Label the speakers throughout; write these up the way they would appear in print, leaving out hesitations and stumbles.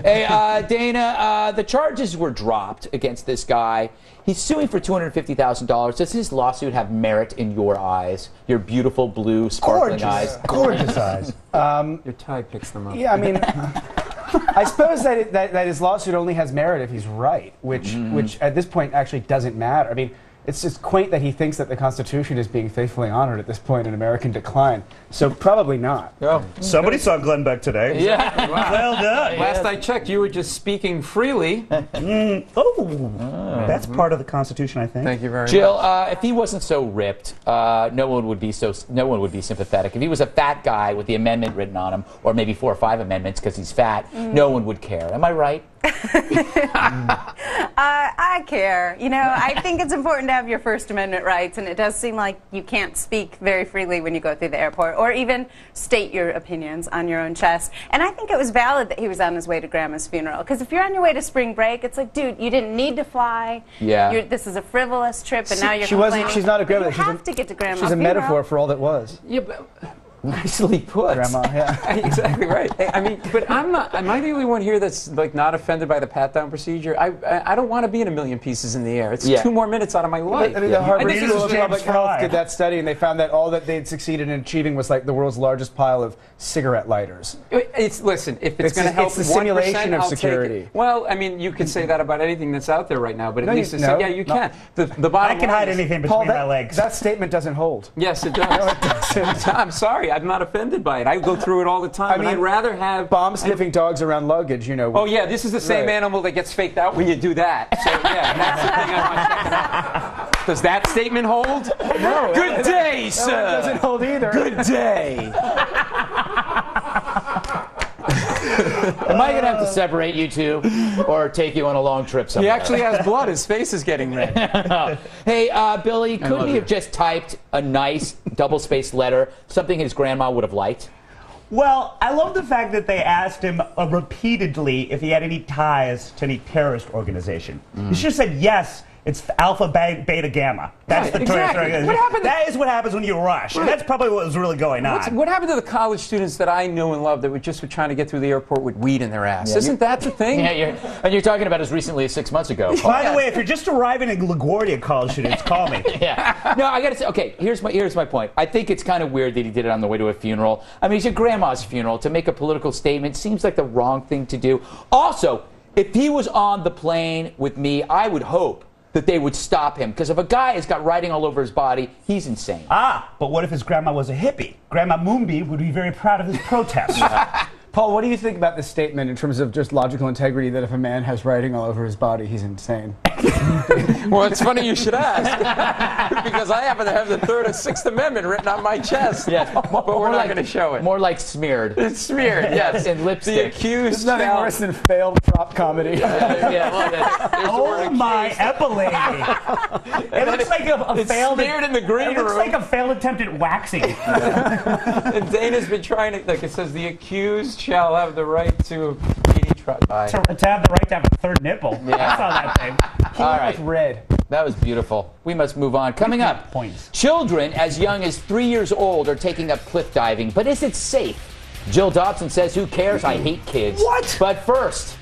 Speaker 1: Hey, Dana, the charges were dropped against this guy. He's suing for $250,000. Does his lawsuit have merit in your eyes? Your beautiful blue, sparkling eyes?
Speaker 2: Gorgeous eyes.
Speaker 3: Your tie picks them up.
Speaker 2: Yeah, I mean, I suppose that his lawsuit only has merit if he's right, which at this point actually doesn't matter. I mean, it's just quaint that he thinks that the Constitution is being faithfully honored at this point in American decline. So probably not.
Speaker 4: Oh, somebody saw Glenn Beck today.
Speaker 1: Yeah.
Speaker 4: Wow. Well done.
Speaker 3: Last I checked, you were just speaking freely.
Speaker 4: That's part of the Constitution, I think.
Speaker 3: Thank you very much.
Speaker 1: Jill, if he wasn't so ripped, no one would be sympathetic. If he was a fat guy with the amendment written on him, or maybe 4 or 5 amendments because he's fat, no one would care. Am I right?
Speaker 5: I care. You know, I think it's important to have your First Amendment rights, and it does seem like you can't speak very freely when you go through the airport, or even state your opinions on your own chest. And I think it was valid that he was on his way to Grandma's funeral, because if you're on your way to spring break, it's like, dude, you didn't need to fly.
Speaker 1: Yeah.
Speaker 5: This is a frivolous trip, and now you're complaining.
Speaker 2: She's not a grandma.
Speaker 5: You have to get to Grandma's
Speaker 2: She's a
Speaker 5: funeral.
Speaker 2: metaphor for all that was.
Speaker 3: Yeah, but
Speaker 1: Nicely put.
Speaker 2: Grandma, yeah.
Speaker 3: exactly right. I mean, but I'm not. Am I the only one here that's like not offended by the pat-down procedure? I don't want to be in a million pieces in the air. It's 2 more minutes out of my life.
Speaker 2: I mean, the Harvard
Speaker 3: And this
Speaker 2: School
Speaker 3: is
Speaker 2: of Public
Speaker 4: James
Speaker 2: Health
Speaker 4: Fry.
Speaker 2: did that study, and they found that all that they'd succeeded in achieving was like the world's largest pile of cigarette lighters.
Speaker 3: Listen, if it's going to help
Speaker 2: it's the simulation
Speaker 3: 1%,
Speaker 2: of
Speaker 3: I'll take
Speaker 2: security.
Speaker 3: it. Well, I mean, you could say that about anything that's out there right now, but at
Speaker 2: No,
Speaker 3: least
Speaker 2: you-
Speaker 3: it's
Speaker 2: no,
Speaker 3: yeah, you
Speaker 2: no.
Speaker 3: can. The bottom
Speaker 4: I can
Speaker 3: line
Speaker 4: hide
Speaker 3: is-
Speaker 4: anything
Speaker 2: Paul,
Speaker 4: between my legs.
Speaker 2: that statement doesn't hold.
Speaker 3: Yes, it does. I'm sorry, I'm not offended by it. I go through it all the time.
Speaker 2: I
Speaker 3: and
Speaker 2: mean,
Speaker 3: I'd rather have
Speaker 2: Bomb-sniffing dogs around luggage, you know.
Speaker 3: Oh yeah, this is the same
Speaker 2: Right.
Speaker 3: animal that gets faked out when you do that. So yeah, that's the thing I want checking out. Does that statement hold?
Speaker 2: No.
Speaker 3: Good day,
Speaker 2: That
Speaker 3: sir.
Speaker 2: one doesn't hold either.
Speaker 3: Good day.
Speaker 1: Am I going to have to separate you two or take you on a long trip
Speaker 3: He
Speaker 1: somewhere?
Speaker 3: actually has blood. His face is getting red.
Speaker 1: Hey, Billy, couldn't
Speaker 3: love
Speaker 1: he
Speaker 3: you.
Speaker 1: have just typed a nice double-spaced letter, something his grandma would have liked?
Speaker 4: Well, I love the fact that they asked him repeatedly if he had any ties to any terrorist organization. He should have said yes. It's Alpha, Beta, Gamma. That's
Speaker 3: Right,
Speaker 4: the terrorist
Speaker 3: exactly.
Speaker 4: organization.
Speaker 3: What happened to-
Speaker 4: That is what happens when you rush. And that's probably what was really going on.
Speaker 3: What happened to the college students that I knew and loved that were just trying to get through the airport with weed in their ass?
Speaker 1: Yeah,
Speaker 3: Isn't that the thing?
Speaker 1: Yeah, and you're talking about as recently as 6 months ago. Paul.
Speaker 4: By the way, if you're just arriving in LaGuardia, college students, call me.
Speaker 1: Yeah. No, I got to say, okay, here's my point. I think it's kind of weird that he did it on the way to a funeral. I mean, it's your grandma's funeral. To make a political statement seems like the wrong thing to do. Also, if he was on the plane with me, I would hope that they would stop him. Because if a guy has got writing all over his body, he's insane.
Speaker 4: But what if his grandma was a hippie? Grandma Moonby would be very proud of his protest.
Speaker 2: Paul, what do you think about this statement in terms of just logical integrity that if a man has writing all over his body, he's insane?
Speaker 3: Well, it's funny you should ask. Because I happen to have the 3rd and 6th Amendment written on my chest.
Speaker 1: Yes.
Speaker 3: But we're not going to show it.
Speaker 1: More like smeared.
Speaker 3: It's smeared, yes.
Speaker 1: In
Speaker 3: The
Speaker 1: lipstick.
Speaker 3: accused
Speaker 2: There's nothing
Speaker 3: shall-
Speaker 2: worse than failed prop comedy.
Speaker 1: Yeah, well, there's the word
Speaker 4: Oh my
Speaker 1: accused.
Speaker 4: epilady! It looks like a
Speaker 3: It's
Speaker 4: failed.
Speaker 3: smeared in the green
Speaker 4: It looks
Speaker 3: room.
Speaker 4: like a failed attempt at waxing.
Speaker 3: And Dana's been trying to, like it says, the accused shall have the right to a speedy trial.
Speaker 4: to have the right to have a third nipple. I saw that thing.
Speaker 1: All right.
Speaker 2: With red.
Speaker 1: That was beautiful. We must move on. Coming up,
Speaker 4: Points.
Speaker 1: children as young as 3 years old are taking up cliff diving, but is it safe? Jill Dobson says, who cares? I hate kids.
Speaker 4: What?
Speaker 1: But first,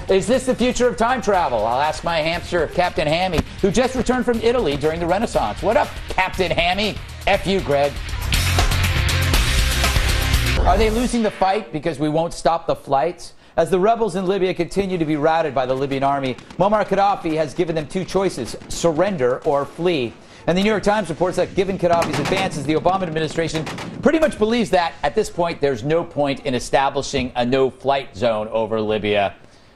Speaker 1: is this the future of time travel? I'll ask my hamster, Captain Hammy, who just returned from Italy during the Renaissance. What up, Captain Hammy? F you, Greg. Are they losing the fight because we won't stop the flights? As the rebels in Libya continue to be routed by the Libyan army, Muammar Gaddafi has given them 2 choices, surrender or flee. And the New York Times reports that given Gaddafi's advances, the Obama administration pretty much believes that, at this point, there's no point in establishing a no-flight zone over Libya.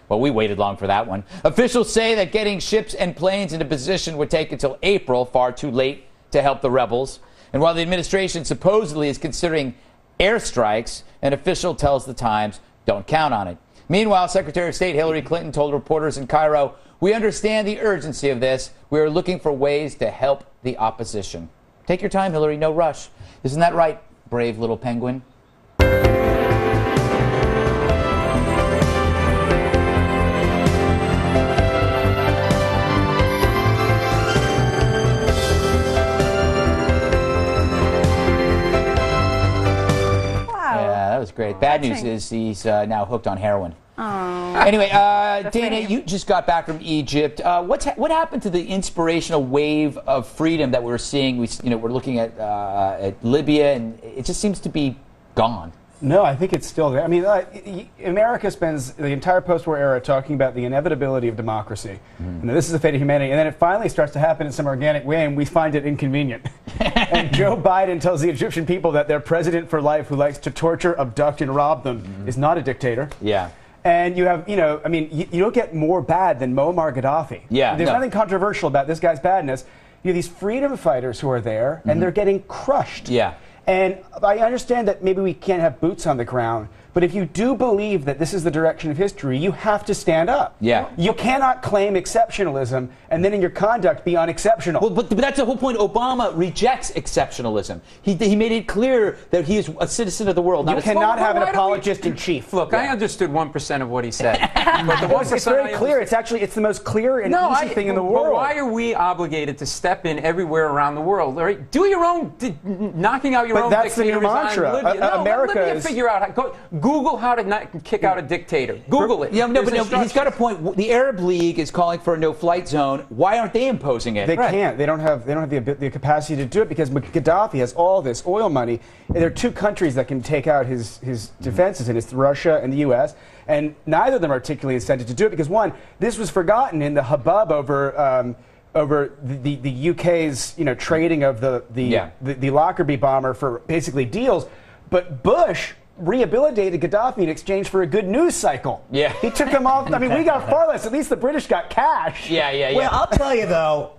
Speaker 1: Well, we waited long for that one. Officials say that getting ships and planes into position would take until April, far too late to help the rebels. And while the administration supposedly is considering airstrikes, an official tells the Times, don't count on it. Meanwhile, Secretary of State Hillary Clinton told reporters in Cairo, we understand the urgency of this. We are looking for ways to help the opposition. Take your time, Hillary, no rush. Isn't that right, brave little penguin? Yeah, that was great. Okay. Bad news is he's now hooked on heroin.
Speaker 5: Oh.
Speaker 1: Anyway, Dana, you just got back from Egypt. What happened to the inspirational wave of freedom that we're seeing? We're looking at Libya, and it just seems to be gone.
Speaker 2: No, I think it's still there. I mean, America spends the entire post-war era talking about the inevitability of democracy. And this is the fate of humanity. And then it finally starts to happen in some organic way, and we find it inconvenient. And Joe Biden tells the Egyptian people that their president for life, who likes to torture, abduct, and rob them, is not a dictator.
Speaker 1: Yeah.
Speaker 2: And you have, you don't get more bad than Muammar Gaddafi.
Speaker 1: Yeah.
Speaker 2: There's nothing controversial about this guy's badness. You have these freedom fighters who are there, and they're getting crushed.
Speaker 1: Yeah.
Speaker 2: And I understand that maybe we can't have boots on the ground, but if you do believe that this is the direction of history, you have to stand up.
Speaker 1: Yeah.
Speaker 2: You cannot claim exceptionalism and then in your conduct be unexceptional.
Speaker 1: Well, but that's the whole point. Obama rejects exceptionalism. He made it clear that he is a citizen of the world.
Speaker 2: You cannot have an apologist in chief.
Speaker 3: Look, I understood 1% of what he said. But the 1%
Speaker 2: It's very clear. It's the most clear and easy thing in the world.
Speaker 3: But why are we obligated to step in everywhere around the world? All right? Do your own, knocking out your own
Speaker 2: that's the new
Speaker 3: dictators on
Speaker 2: mantra.
Speaker 3: Libya. No,
Speaker 2: America
Speaker 3: let Libya
Speaker 2: is...
Speaker 3: figure out how. Google how to kick out a dictator. Google it.
Speaker 1: Yeah, no, but he's got a point. The Arab League is calling for a no-flight zone. Why aren't they imposing it?
Speaker 2: They can't. They don't have the capacity to do it because Gaddafi has all this oil money. There are two countries that can take out his defenses, and it's Russia and the U.S. And neither of them are particularly incented to do it because, one, this was forgotten in the hubbub over the UK's trading of the Lockerbie bomber for basically deals. But Bush rehabilitated Gaddafi in exchange for a good news cycle.
Speaker 1: Yeah.
Speaker 2: He took him off. I mean, we got far less. At least the British got cash.
Speaker 1: Yeah.
Speaker 4: Well, I'll tell you, though,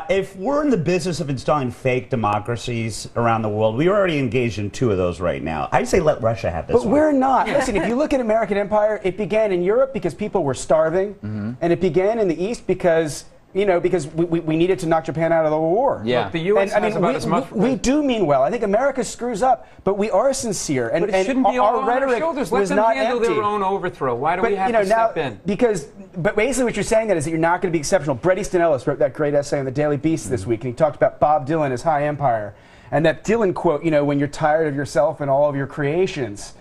Speaker 4: if we're in the business of installing fake democracies around the world, we're already engaged in two of those right now. I'd say let Russia have this
Speaker 2: But we're not. Listen, if you look at American empire, it began in Europe because people were starving, and it began in the East because we needed to knock Japan out of the war.
Speaker 1: Yeah.
Speaker 3: Look, the U.S. has about as much.
Speaker 2: We do mean well. I think America screws up, but we are sincere. And,
Speaker 3: But it shouldn't be all
Speaker 2: our
Speaker 3: on our
Speaker 2: rhetoric
Speaker 3: shoulders.
Speaker 2: was
Speaker 3: Let them
Speaker 2: not
Speaker 3: handle
Speaker 2: empty.
Speaker 3: their own overthrow. Why do we have to
Speaker 2: now,
Speaker 3: step in?
Speaker 2: But basically what you're saying that is that you're not going to be exceptional. Bret Easton Ellis wrote that great essay on the Daily Beast this week, and he talked about Bob Dylan as high empire. And that Dylan quote, when you're tired of yourself and all of your creations.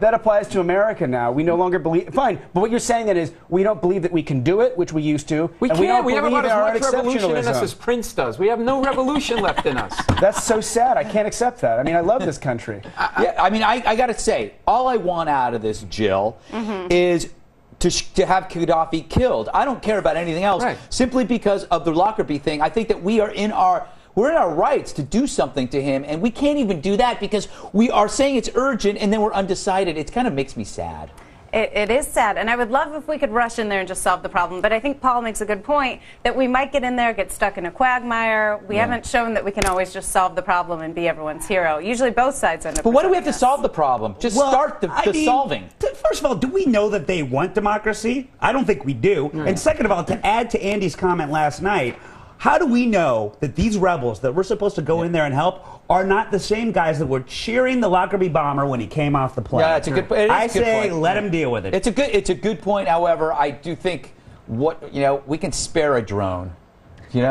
Speaker 2: That applies to America now. We no longer believe. Fine, but what you're saying then is we don't believe that we can do it, which we used to.
Speaker 3: We
Speaker 2: and
Speaker 3: can't.
Speaker 2: We
Speaker 3: We have
Speaker 2: don't
Speaker 3: about
Speaker 2: believe
Speaker 3: as
Speaker 2: in our
Speaker 3: much revolution in us
Speaker 2: exceptionalism.
Speaker 3: as Prince does. We have no revolution left in us.
Speaker 2: That's so sad. I can't accept that. I mean, I love this country.
Speaker 1: I got to say, all I want out of this, Jill, is to have Gaddafi killed. I don't care about anything else, simply because of the Lockerbie thing. I think that we're in our rights to do something to him, and we can't even do that because we are saying it's urgent, and then we're undecided. It kind of makes me sad.
Speaker 5: It is sad, and I would love if we could rush in there and just solve the problem. But I think Paul makes a good point that we might get in there, get stuck in a quagmire. We haven't shown that we can always just solve the problem and be everyone's hero. Usually both sides end up.
Speaker 1: But why do we have to solve the problem? Just start the solving.
Speaker 4: First of all, do we know that they want democracy? I don't think we do. And second of all, to add to Andy's comment last night, how do we know that these rebels that we're supposed to go in there and help are not the same guys that were cheering the Lockerbie bomber when he came off the plane?
Speaker 1: Yeah, it's a good point.
Speaker 4: I say let him deal with it.
Speaker 1: It's a good point. However, I do think we can spare a drone.
Speaker 2: You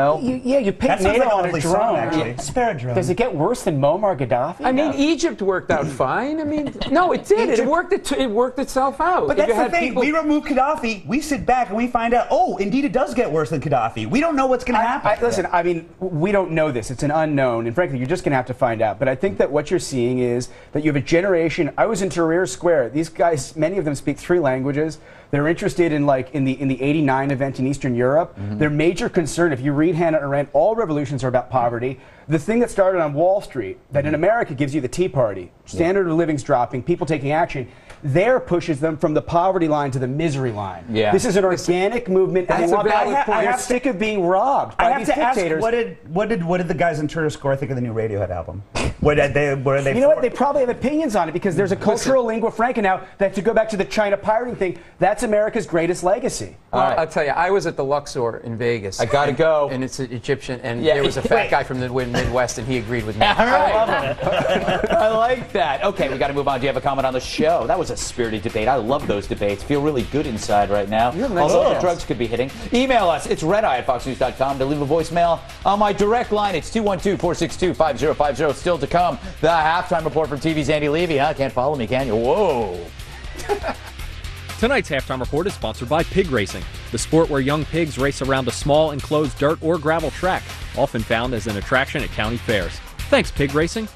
Speaker 2: pick
Speaker 4: That sounds
Speaker 2: NATO
Speaker 4: like a
Speaker 2: on
Speaker 4: lovely
Speaker 2: a
Speaker 4: song,
Speaker 2: drone.
Speaker 4: actually. Spare a drone.
Speaker 2: Does it get worse than Muammar Gaddafi?
Speaker 3: I mean, Egypt worked out fine. I mean, no, it did. It worked itself out.
Speaker 4: But that's the thing. We remove Gaddafi, we sit back and we find out, indeed it does get worse than Gaddafi. We don't know what's going to happen.
Speaker 2: Listen, I mean, we don't know this. It's an unknown. And frankly, you're just going to have to find out. But I think that what you're seeing is that you have a generation. I was in Tahrir Square. These guys, many of them speak 3 languages. They're interested in the 89 event in Eastern Europe. Their major concern, if you read Hannah Arendt, all revolutions are about poverty. The thing that started on Wall Street, that in America gives you the Tea Party, standard of living's dropping, people taking action, there pushes them from the poverty line to the misery line.
Speaker 1: Yeah.
Speaker 2: This is an organic movement.
Speaker 3: That's a valid point.
Speaker 2: They're sick of being robbed by
Speaker 4: I have
Speaker 2: these
Speaker 4: to
Speaker 2: dictators.
Speaker 4: ask, what did the guys in Tahrir Square think of the new Radiohead album? What are they?
Speaker 2: You know what? They probably have opinions on it because there's a cultural lingua franca now that, to go back to the China pirating thing, that's America's greatest legacy.
Speaker 3: Well, I'll tell you, I was at the Luxor in Vegas.
Speaker 1: I gotta go.
Speaker 3: And it's Egyptian, and there was a fat guy from the Midwest, and he agreed with me.
Speaker 1: All right. I like that. Okay, we got to move on. Do you have a comment on the show? That was a spirited debate. I love those debates. Feel really good inside right now. Also, the drugs could be hitting. Email us. It's redeye@foxnews.com to leave a voicemail on my direct line. It's 212-462-5050. Still to come. come. The halftime report from TV's Andy Levy. Can't follow me, can you? Whoa.
Speaker 6: Tonight's halftime report is sponsored by pig racing, the sport where young pigs race around a small enclosed dirt or gravel track, often found as an attraction at county fairs. Thanks, pig racing.